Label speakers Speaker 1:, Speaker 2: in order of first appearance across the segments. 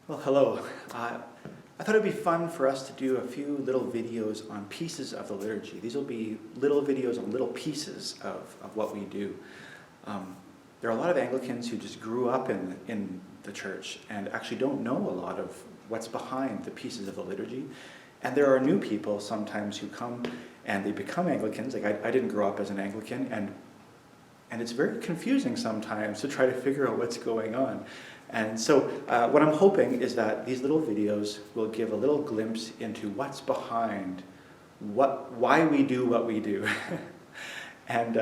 Speaker 1: Well, hello. I thought it'd be fun for us to do a few little videos on pieces of the liturgy. These will be little videos on little pieces of what we do. There are a lot of Anglicans who just grew up in the church and actually don't know a lot of what's behind the pieces of the liturgy. And there are new people sometimes who come and they become Anglicans. Like I didn't grow up as an Anglican, and it's very confusing sometimes to try to figure out what's going on. And so what I'm hoping is that these little videos will give a little glimpse into what's behind why we do what we do. And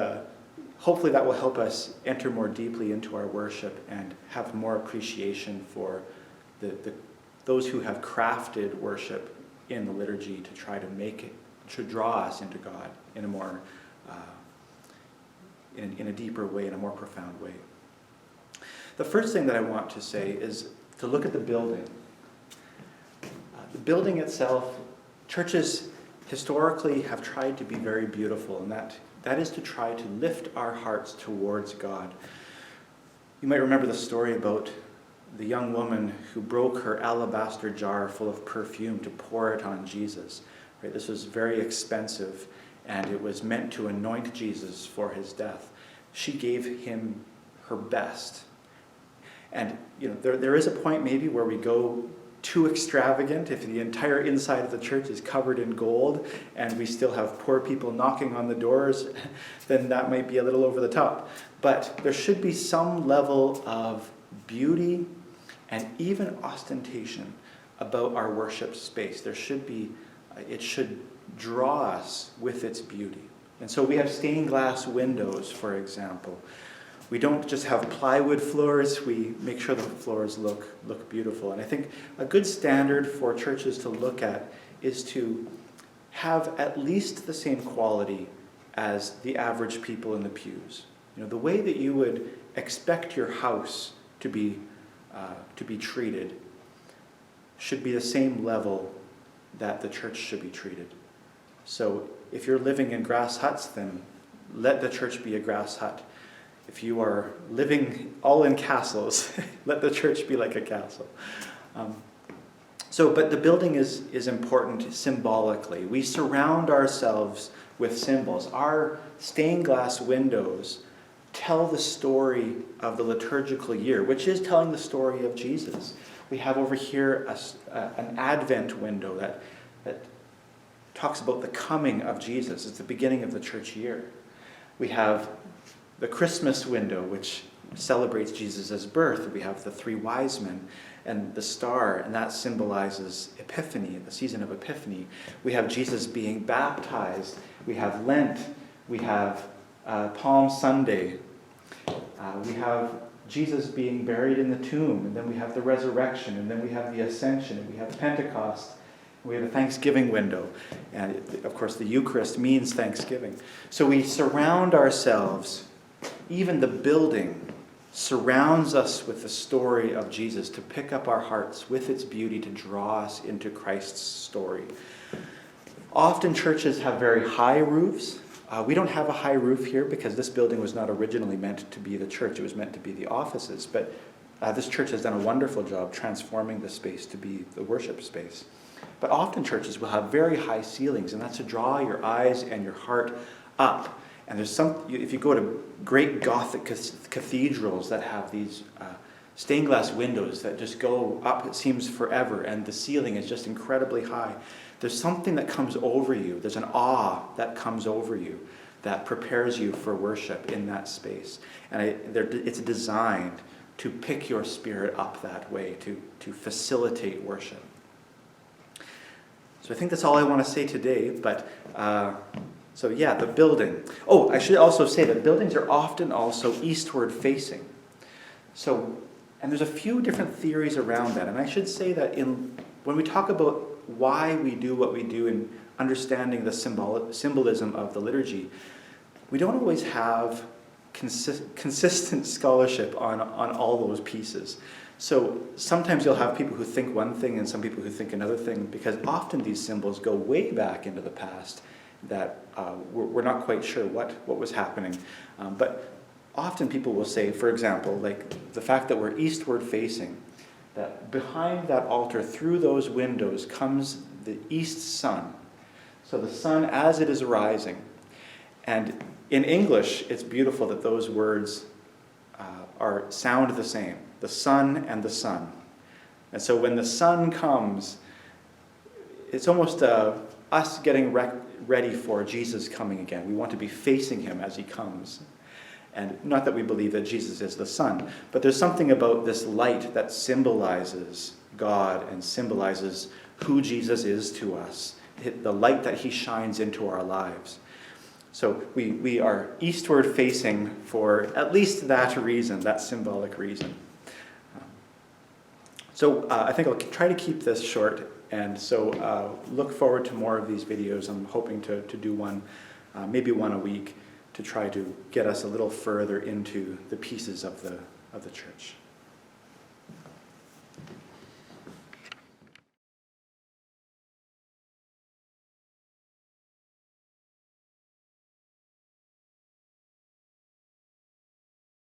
Speaker 1: hopefully that will help us enter more deeply into our worship and have more appreciation for those who have crafted worship in the liturgy to try to make it, to draw us into God in a more, in a deeper way, in a more profound way. The first thing that I want to say is to look at the building. The building itself, churches historically have tried to be very beautiful, and that is to try to lift our hearts towards God. You might remember the story about the young woman who broke her alabaster jar full of perfume to pour it on Jesus. Right? This was very expensive, and it was meant to anoint Jesus for his death. She gave him her best. And there is a point maybe where we go too extravagant. If the entire inside of the church is covered in gold and we still have poor people knocking on the doors, then that might be a little over the top. But there should be some level of beauty and even ostentation about our worship space. There should be, it should draw us with its beauty. And so we have stained glass windows, for example. We don't just have plywood floors, we make sure the floors look beautiful. And I think a good standard for churches to look at is to have at least the same quality as the average people in the pews. The way that you would expect your house to be treated should be the same level that the church should be treated. So if you're living in grass huts, then let the church be a grass hut. If you are living all in castles, let the church be like a castle. But the building is important symbolically. We surround ourselves with symbols. Our stained glass windows tell the story of the liturgical year, which is telling the story of Jesus. We have over here an Advent window that talks about the coming of Jesus. It's the beginning of the church year. We have the Christmas window, which celebrates Jesus' birth. We have the three wise men and the star, and that symbolizes Epiphany, the season of Epiphany. We have Jesus being baptized. We have Lent. We have Palm Sunday. We have Jesus being buried in the tomb, and then we have the resurrection, and then we have the ascension, and we have Pentecost. We have a Thanksgiving window. And of course, the Eucharist means Thanksgiving. So we surround ourselves. Even the building surrounds us with the story of Jesus to pick up our hearts with its beauty to draw us into Christ's story. Often churches have very high roofs. We don't have a high roof here because this building was not originally meant to be the church. It was meant to be the offices. But this church has done a wonderful job transforming the space to be the worship space. But often churches will have very high ceilings, and that's to draw your eyes and your heart up. And if you go to great Gothic cathedrals that have these stained glass windows that just go up, it seems forever, and the ceiling is just incredibly high, there's something that comes over you. There's an awe that comes over you that prepares you for worship in that space. And it's designed to pick your spirit up that way, to facilitate worship. So I think that's all I want to say today, but the building. Oh, I should also say that buildings are often also eastward facing. And there's a few different theories around that. And I should say that when we talk about why we do what we do in understanding the symbolism of the liturgy, we don't always have consistent scholarship on all those pieces. So sometimes you'll have people who think one thing and some people who think another thing, because often these symbols go way back into the past that we're not quite sure what was happening. But often people will say, for example, like the fact that we're eastward facing that behind that altar, through those windows, comes the east sun. So the sun as it is rising. And in English, it's beautiful that those words sound the same. The sun and the sun. And so when the sun comes, it's almost us getting ready for Jesus coming again. We want to be facing him as he comes. And not that we believe that Jesus is the sun, but there's something about this light that symbolizes God and symbolizes who Jesus is to us, the light that he shines into our lives. So we are eastward facing for at least that reason, that symbolic reason. So I think I'll try to keep this short, and so look forward to more of these videos. I'm hoping to do one, maybe one a week, to try to get us a little further into the pieces of the church.